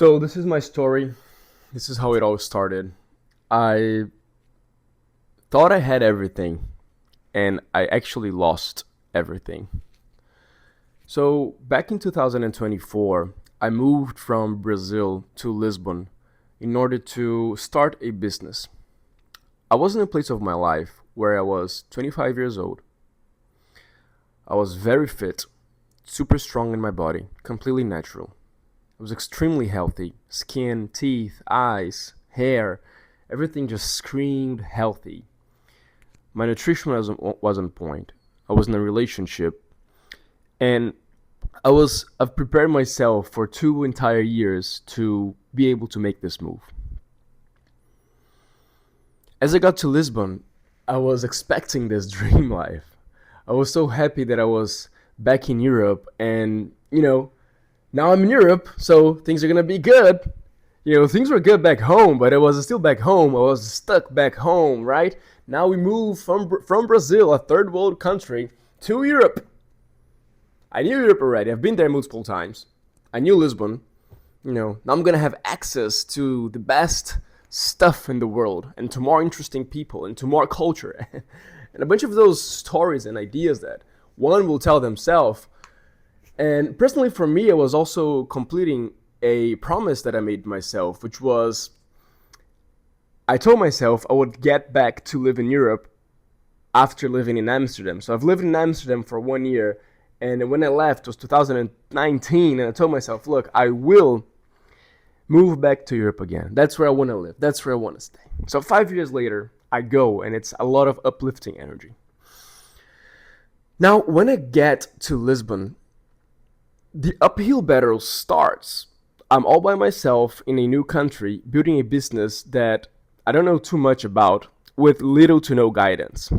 So this is my story. This is how it all started. I thought I had everything, and I actually lost everything. So back in 2024, I moved from Brazil to Lisbon in order to start a business. I was in a place of my life where I was 25 years old. I was very fit, super strong in my body, completely natural. I was extremely healthy. Skin, teeth, eyes, hair, everything just screamed healthy. My nutrition was on point. I was in a relationship, and I've prepared myself for 2 entire years to be able to make this move. As I got to Lisbon, I was expecting this dream life. I was so happy that I was back in Europe, and now I'm in Europe, so things are gonna be good. Things were good back home, but I was still back home. I was stuck back home, right? Now we move from Brazil, a third world country, to Europe. I knew Europe already. I've been there multiple times. I knew Lisbon. Now I'm gonna have access to the best stuff in the world, and to more interesting people, and to more culture, and a bunch of those stories and ideas that one will tell themselves. And personally, for me, I was also completing a promise that I made myself, which was I told myself I would get back to live in Europe after living in Amsterdam. So I've lived in Amsterdam for 1 year, and when I left, it was 2019, and I told myself, look, I will move back to Europe again. That's where I want to live. That's where I want to stay. So 5 years later, I go, and it's a lot of uplifting energy. Now, when I get to Lisbon, the uphill battle starts. I'm all by myself in a new country, building a business that I don't know too much about, with little to no guidance.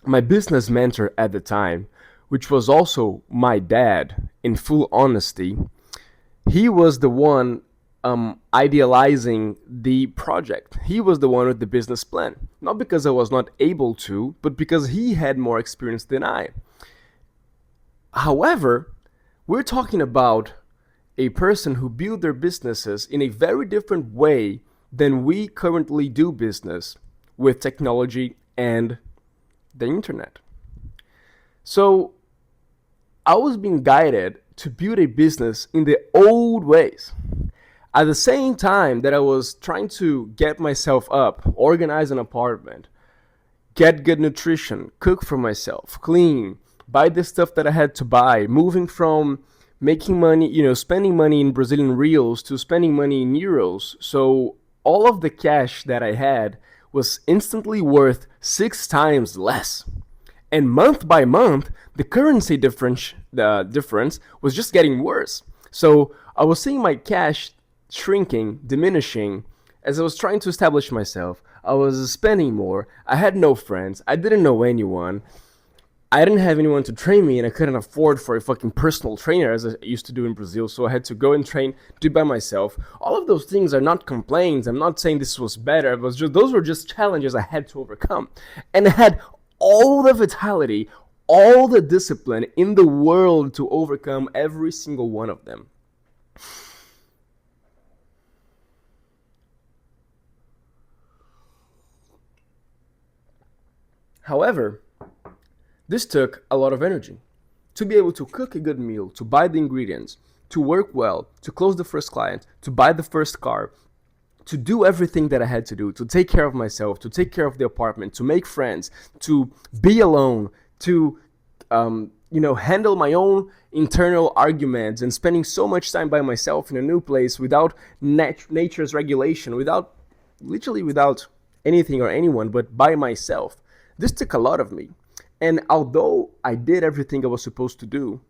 My business mentor at the time, which was also my dad, in full honesty, he was the one idealizing the project. He was the one with the business plan. Not because I was not able to, but because he had more experience than I. However, we're talking about a person who built their businesses in a very different way than we currently do business with technology and the internet. So I was being guided to build a business in the old ways. At the same time that I was trying to get myself up, organize an apartment, get good nutrition, cook for myself, clean, buy the stuff that I had to buy, moving from making money, spending money in Brazilian reals to spending money in euros. So all of the cash that I had was instantly worth 6 times less. And month by month, the difference was just getting worse. So I was seeing my cash shrinking, diminishing, as I was trying to establish myself. I was spending more. I had no friends. I didn't know anyone. I didn't have anyone to train me, and I couldn't afford for a fucking personal trainer as I used to do in Brazil, so I had to go and do it by myself. All of those things are not complaints. I'm not saying this was better. Those were just challenges I had to overcome. And I had all the vitality, all the discipline in the world to overcome every single one of them. However, this took a lot of energy. To be able to cook a good meal, to buy the ingredients, to work well, to close the first client, to buy the first car, to do everything that I had to do, to take care of myself, to take care of the apartment, to make friends, to be alone, to handle my own internal arguments, and spending so much time by myself in a new place without nature's regulation, without anything or anyone, but by myself. This took a lot of me. And although I did everything I was supposed to do,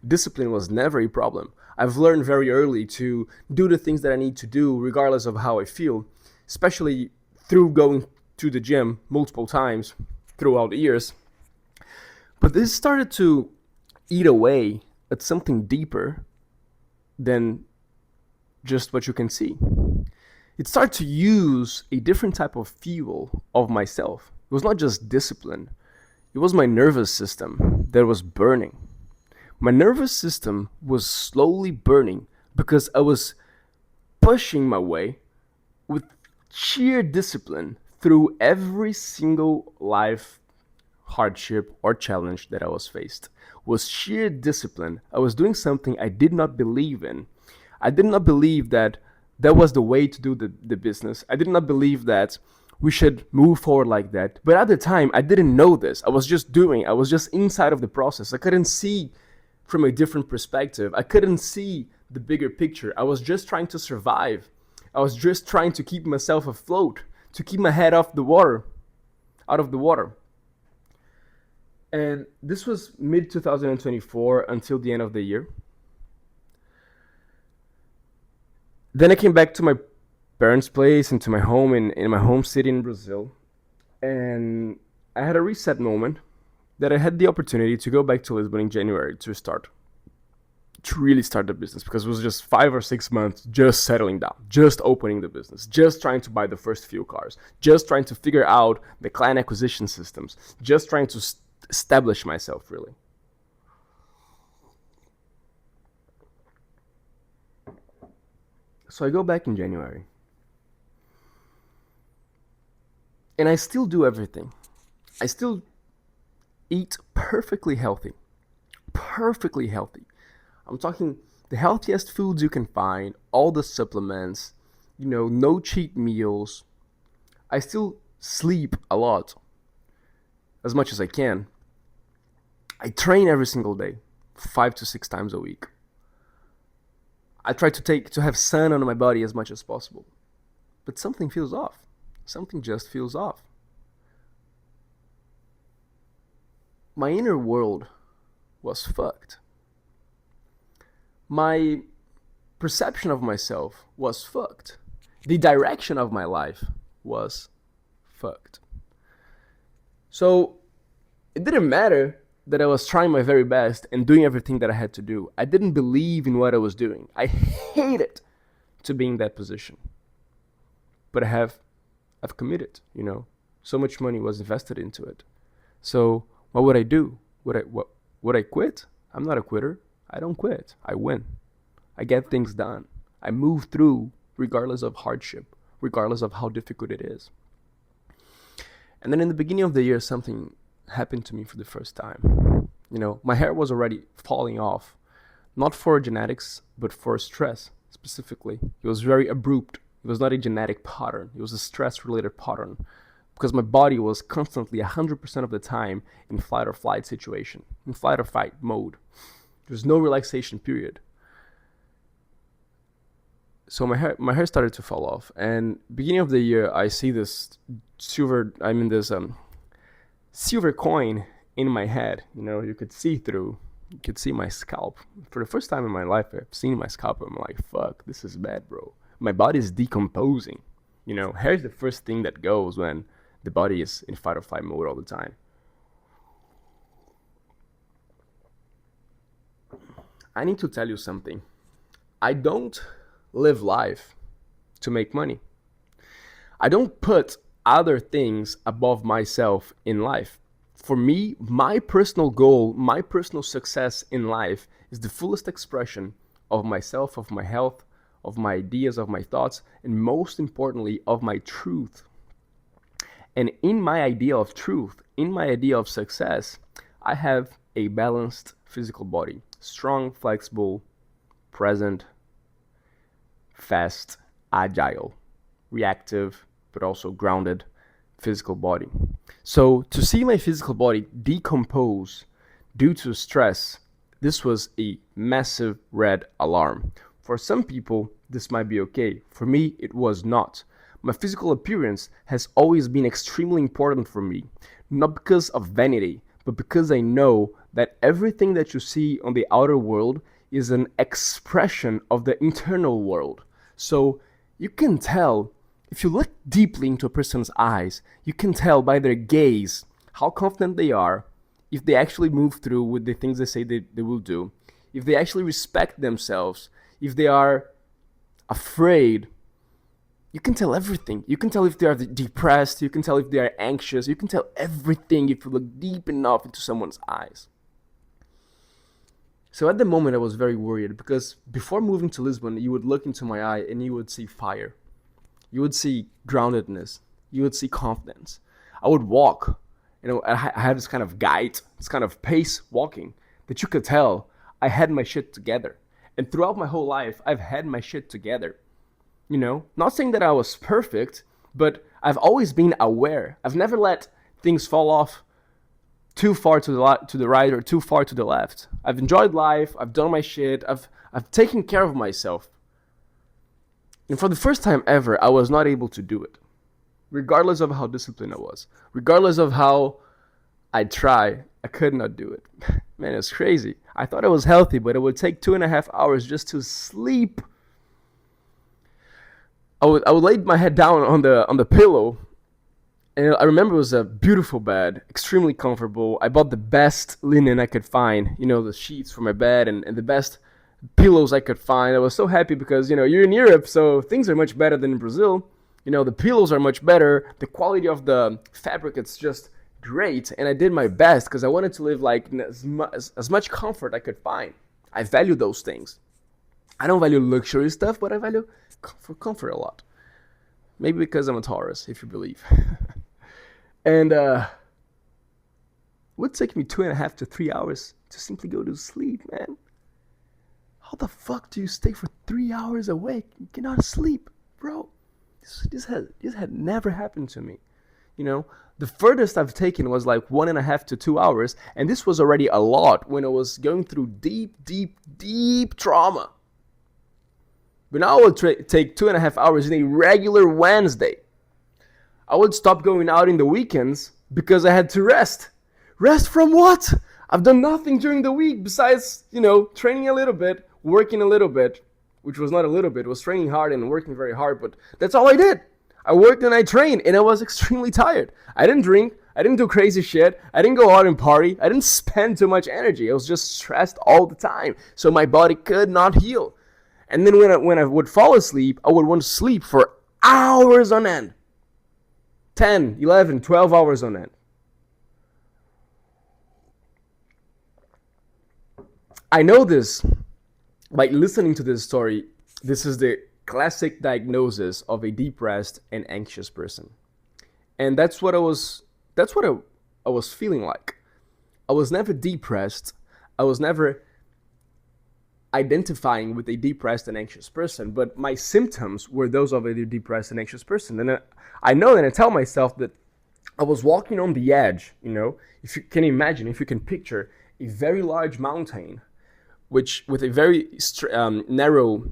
discipline was never a problem. I've learned very early to do the things that I need to do regardless of how I feel, especially through going to the gym multiple times throughout the years. But this started to eat away at something deeper than just what you can see. It started to use a different type of fuel of myself. It was not just discipline. It was my nervous system that was burning. My nervous system was slowly burning because I was pushing my way with sheer discipline through every single life hardship or challenge that I was faced. Was sheer discipline. I was doing something I did not believe in. I did not believe that that was the way to do the business. I did not believe that we should move forward like that. But at the time, I didn't know this. I was just doing. I was just inside of the process. I couldn't see from a different perspective. I couldn't see the bigger picture. I was just trying to survive. I was just trying to keep myself afloat, to keep my head off the water, out of the water. And this was mid 2024 until the end of the year. Then I came back to my parents' place and to my home in my home city in Brazil. And I had a reset moment that I had the opportunity to go back to Lisbon in January to really start the business, because it was just 5 or 6 months just settling down, just opening the business, just trying to buy the first few cars, just trying to figure out the client acquisition systems, just trying to establish myself really. So I go back in January. And I still do everything. I still eat perfectly healthy. Perfectly healthy. I'm talking the healthiest foods you can find, all the supplements, no cheat meals. I still sleep a lot, as much as I can. I train every single day, 5 to 6 times a week. I try to have sun on my body as much as possible. But something feels off. Something just feels off. My inner world was fucked. My perception of myself was fucked. The direction of my life was fucked. So it didn't matter that I was trying my very best and doing everything that I had to do. I didn't believe in what I was doing. I hated to be in that position. But I've committed, so much money was invested into it. So what would I do? Would I quit? I'm not a quitter. I don't quit. I win. I get things done. I move through regardless of hardship, regardless of how difficult it is. And then in the beginning of the year, something happened to me for the first time. My hair was already falling off, not for genetics, but for stress specifically. It was very abrupt. It was not a genetic pattern. It was a stress-related pattern, because my body was constantly 100% of the time in flight or flight situation, in flight or fight mode. There was no relaxation period. So my hair started to fall off, and beginning of the year, I see this silver coin in my head. You could see through. You could see my scalp. For the first time in my life, I've seen my scalp. I'm like, fuck, this is bad, bro. My body is decomposing. Hair is the first thing that goes when the body is in fight or flight mode all the time. I need to tell you something. I don't live life to make money. I don't put other things above myself in life. For me, my personal goal, my personal success in life is the fullest expression of myself, of my health, of my ideas, of my thoughts, and most importantly, of my truth. And in my idea of truth, in my idea of success, I have a balanced physical body. Strong, flexible, present, fast, agile, reactive, but also grounded physical body. So to see my physical body decompose due to stress, this was a massive red alarm. For some people, this might be okay. For me, it was not. My physical appearance has always been extremely important for me, not because of vanity, but because I know that everything that you see on the outer world is an expression of the internal world. So you can tell, if you look deeply into a person's eyes, you can tell by their gaze how confident they are, if they actually move through with the things they say they will do, if they actually respect themselves, if they are afraid. You can tell everything. You can tell if they are depressed, you can tell if they are anxious, you can tell everything if you look deep enough into someone's eyes. So at the moment, I was very worried because before moving to Lisbon, you would look into my eye and you would see fire. You would see groundedness. You would see confidence. I would walk. I had this kind of gait, this kind of pace walking that you could tell I had my shit together. And throughout my whole life, I've had my shit together. Not saying that I was perfect, but I've always been aware. I've never let things fall off too far to the right or too far to the left. I've enjoyed life. I've done my shit. I've taken care of myself. And for the first time ever, I was not able to do it, regardless of how disciplined I was, regardless of how I try. I could not do it. Man, it's crazy. I thought I was healthy, but it would take 2.5 hours just to sleep. I would lay my head down on the pillow, and I remember it was a beautiful bed, extremely comfortable. I bought the best linen I could find, the sheets for my bed and the best pillows I could find. I was so happy because, you're in Europe, so things are much better than in Brazil. The pillows are much better. The quality of the fabric, it's just great. And I did my best because I wanted to live like as much comfort I could find. I value those things. I don't value luxury stuff, but I value comfort a lot. Maybe because I'm a Taurus, if you believe. And it would take me 2.5 to 3 hours to simply go to sleep, man. How the fuck do you stay for 3 hours awake? You cannot sleep, bro. This had never happened to me. The furthest I've taken was like 1.5 to 2 hours, and this was already a lot when I was going through deep trauma. But now I would take 2.5 hours in a regular Wednesday. I would stop going out in the weekends because I had to rest. Rest from what? I've done nothing during the week besides, training a little bit, working a little bit, which was not a little bit, it was training hard and working very hard, but that's all I did. I worked and I trained, and I was extremely tired. I didn't drink, I didn't do crazy shit, I didn't go out and party, I didn't spend too much energy. I was just stressed all the time, so my body could not heal. And then when I would fall asleep, I would want to sleep for hours on end. 10, 11, 12 hours on end. I know this by listening to this story. This is the classic diagnosis of a depressed and anxious person. And that's what I was feeling like. I was never depressed. I was never identifying with a depressed and anxious person, but my symptoms were those of a depressed and anxious person. And I know and I tell myself that I was walking on the edge, if you can imagine, if you can picture a very large mountain, which with a very narrow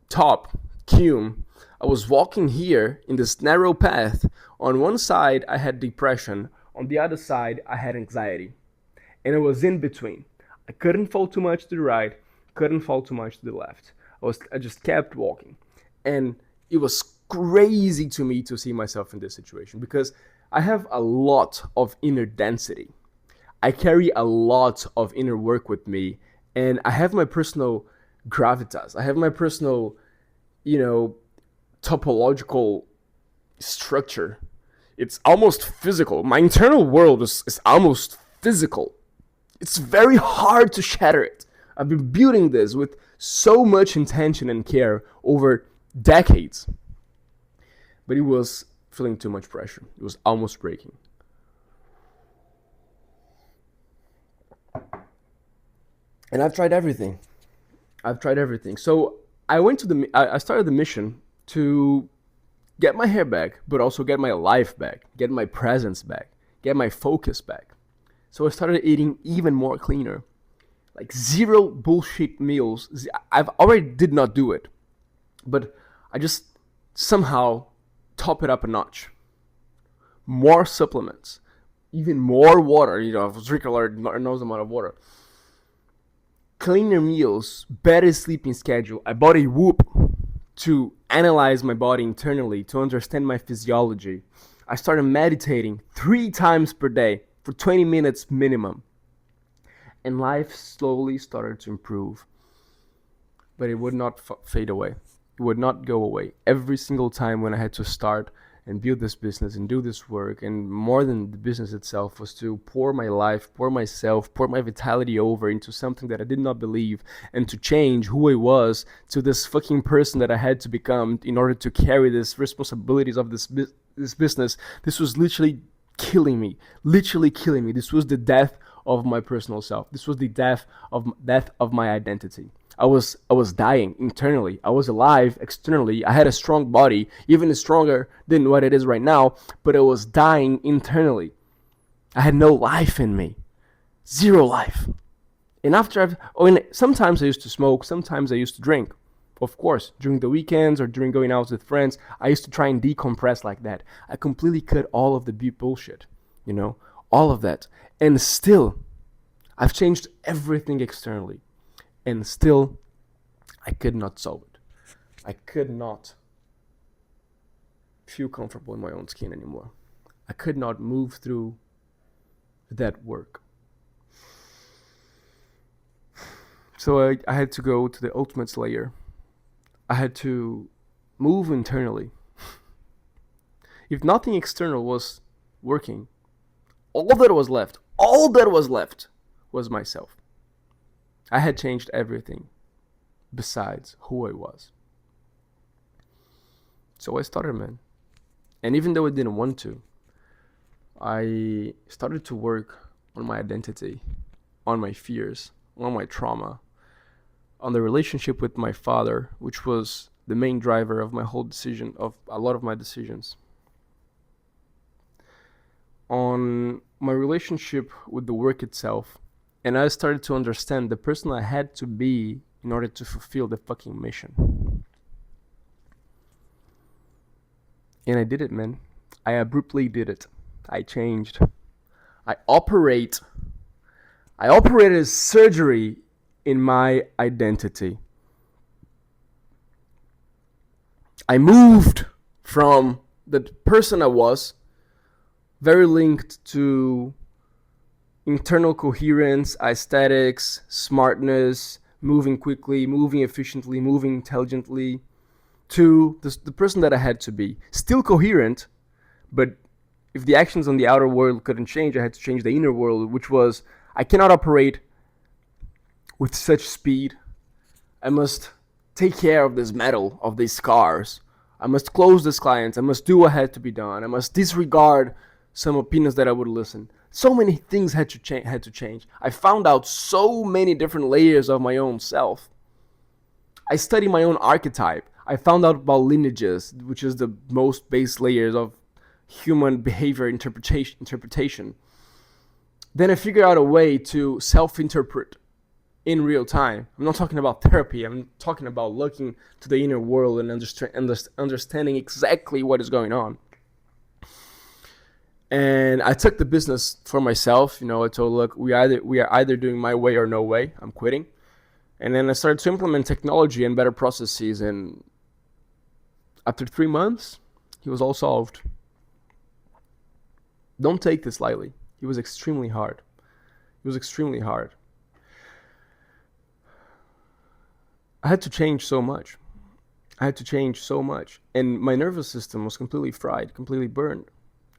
top, cume. I was walking here in this narrow path. On one side, I had depression. On the other side, I had anxiety. And I was in between. I couldn't fall too much to the right, couldn't fall too much to the left. I just kept walking. And it was crazy to me to see myself in this situation because I have a lot of inner density. I carry a lot of inner work with me, and I have my personal gravitas. I have my personal, topological structure. It's almost physical. My internal world is almost physical. It's very hard to shatter it. I've been building this with so much intention and care over decades. But it was feeling too much pressure. It was almost breaking. And I've tried everything. So I started the mission to get my hair back, but also get my life back, get my presence back, get my focus back. So I started eating even more cleaner, like zero bullshit meals. I've already did not do it, but I just somehow top it up a notch. More supplements, even more water. I was drinking a enormous amount of water. Cleaner meals, better sleeping schedule. I bought a Whoop to analyze my body internally, to understand my physiology. I started meditating 3 times per day for 20 minutes minimum. And life slowly started to improve. But it would not fade away. It would not go away. Every single time when I had to start and build this business and do this work. And more than the business itself was to pour my life, pour myself, pour my vitality over into something that I did not believe, and to change who I was to this fucking person that I had to become in order to carry this responsibilities of this business. This was literally killing me. This was the death of my personal self. This was the death of my identity. I was dying internally. I was alive externally. I had a strong body, even stronger than what it is right now, but I was dying internally. I had no life in me. Zero life. And sometimes I used to smoke, sometimes I used to drink. Of course, during the weekends or during going out with friends, I used to try and decompress like that. I completely cut all of the bullshit, all of that. And still, I've changed everything externally. And still, I could not solve it. I could not feel comfortable in my own skin anymore. I could not move through that work. So I had to go to the ultimate layer. I had to move internally. If nothing external was working, all that was left was myself. I had changed everything besides who I was. So I started, man. And even though I didn't want to, I started to work on my identity, on my fears, on my trauma, on the relationship with my father, which was the main driver of my whole decision, of a lot of my decisions. On my relationship with the work itself. And I started to understand the person I had to be in order to fulfill the fucking mission. And I did it, man. I abruptly did it. I changed. I operated surgery in my identity. I moved from the person I was, very linked to internal coherence, aesthetics, smartness, moving quickly, moving efficiently, moving intelligently, to the person that I had to be. Still coherent, but if the actions on the outer world couldn't change, I had to change the inner world, which was, I cannot operate with such speed. I must take care of this metal, of these scars. I must close this client. I must do what had to be done. I must disregard some opinions that I would listen. So many things had to change. I found out so many different layers of my own self. I studied my own archetype. I found out about lineages, which is the most base layers of human behavior interpretation. Then I figured out a way to self-interpret in real time. I'm not talking about therapy. I'm talking about looking to the inner world and understanding exactly what is going on. And I took the business for myself. I told, look, we are either doing my way or no way. I'm quitting. And then I started to implement technology and better processes. And after 3 months, it was all solved. Don't take this lightly. It was extremely hard. I had to change so much. And my nervous system was completely fried, completely burned.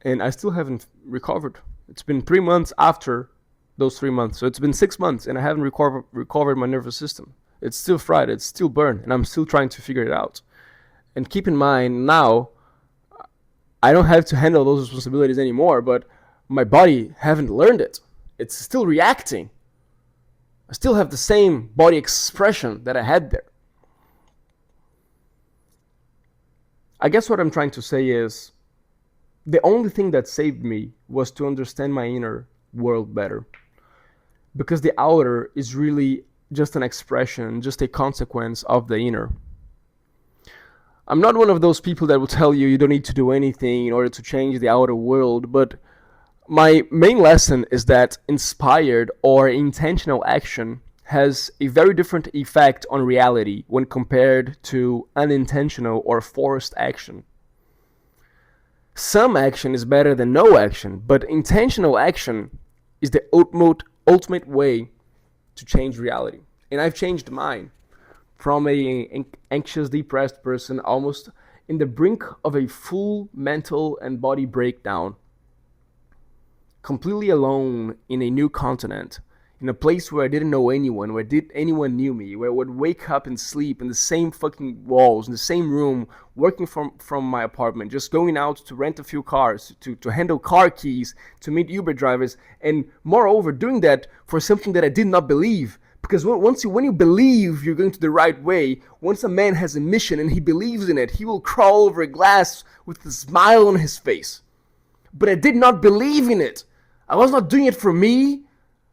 And I still haven't recovered. It's been 3 months after those 3 months. So it's been 6 months and I haven't recovered my nervous system. It's still fried, it's still burned, and I'm still trying to figure it out. And keep in mind, now, I don't have to handle those responsibilities anymore, but my body haven't learned it. It's still reacting. I still have the same body expression that I had there. I guess what I'm trying to say is, the only thing that saved me was to understand my inner world better. Because the outer is really just an expression, just a consequence of the inner. I'm not one of those people that will tell you don't need to do anything in order to change the outer world, but my main lesson is that inspired or intentional action has a very different effect on reality when compared to unintentional or forced action. Some action is better than no action, but intentional action is the ultimate way to change reality. And I've changed mine from a anxious, depressed person almost in the brink of a full mental and body breakdown, completely alone in a new continent, in a place where I didn't know anyone, where did anyone knew me, where I would wake up and sleep in the same fucking walls, in the same room, working from my apartment, just going out to rent a few cars, to handle car keys, to meet Uber drivers, and moreover, doing that for something that I did not believe. Because when you believe you're going to the right way, once a man has a mission and he believes in it, he will crawl over a glass with a smile on his face. But I did not believe in it. I was not doing it for me.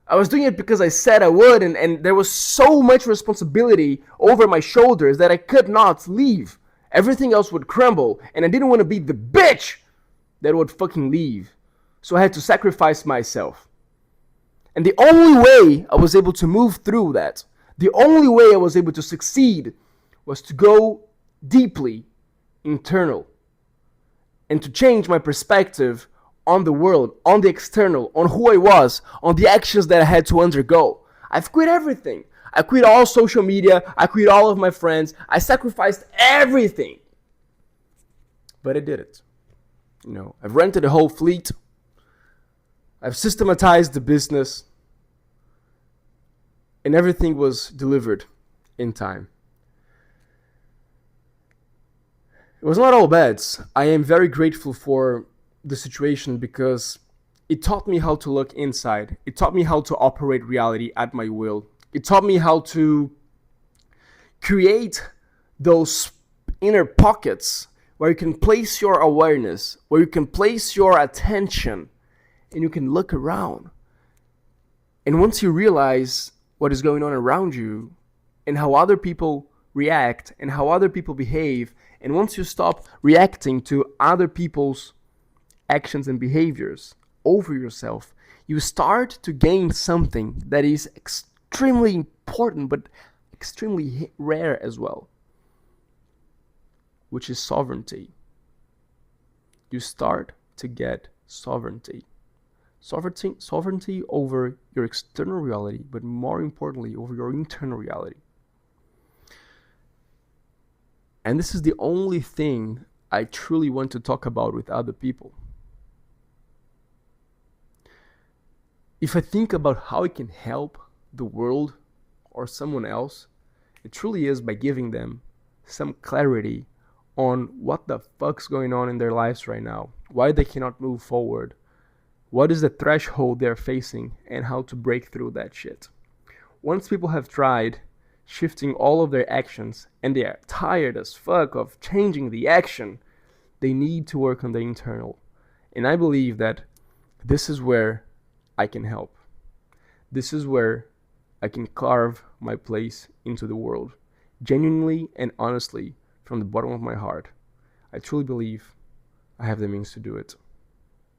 I was doing it because I said I would, and there was so much responsibility over my shoulders that I could not leave. Everything else would crumble, and I didn't want to be the bitch that would fucking leave. So I had to sacrifice myself. And the only way I was able to move through that, the only way I was able to succeed, was to go deeply internal and to change my perspective on the world, on the external, on who I was, on the actions that I had to undergo. I've quit everything. I quit all social media. I quit all of my friends. I sacrificed everything. But I did it. I've rented a whole fleet. I've systematized the business. And everything was delivered in time. It was not all bad. I am very grateful for the situation because it taught me how to look inside. It taught me how to operate reality at my will. It taught me how to create those inner pockets where you can place your awareness, where you can place your attention, and you can look around. And once you realize what is going on around you and how other people react and how other people behave, and once you stop reacting to other people's actions and behaviors over yourself, you start to gain something that is extremely important but extremely rare as well, which is sovereignty. You start to get sovereignty. Sovereignty over your external reality, but more importantly, over your internal reality. And this is the only thing I truly want to talk about with other people. If I think about how I can help the world or someone else, it truly is by giving them some clarity on what the fuck's going on in their lives right now, why they cannot move forward, what is the threshold they're facing, and how to break through that shit. Once people have tried shifting all of their actions and they are tired as fuck of changing the action, they need to work on the internal. And I believe that this is where I can help. This is where I can carve my place into the world, genuinely and honestly, from the bottom of my heart. I truly believe I have the means to do it.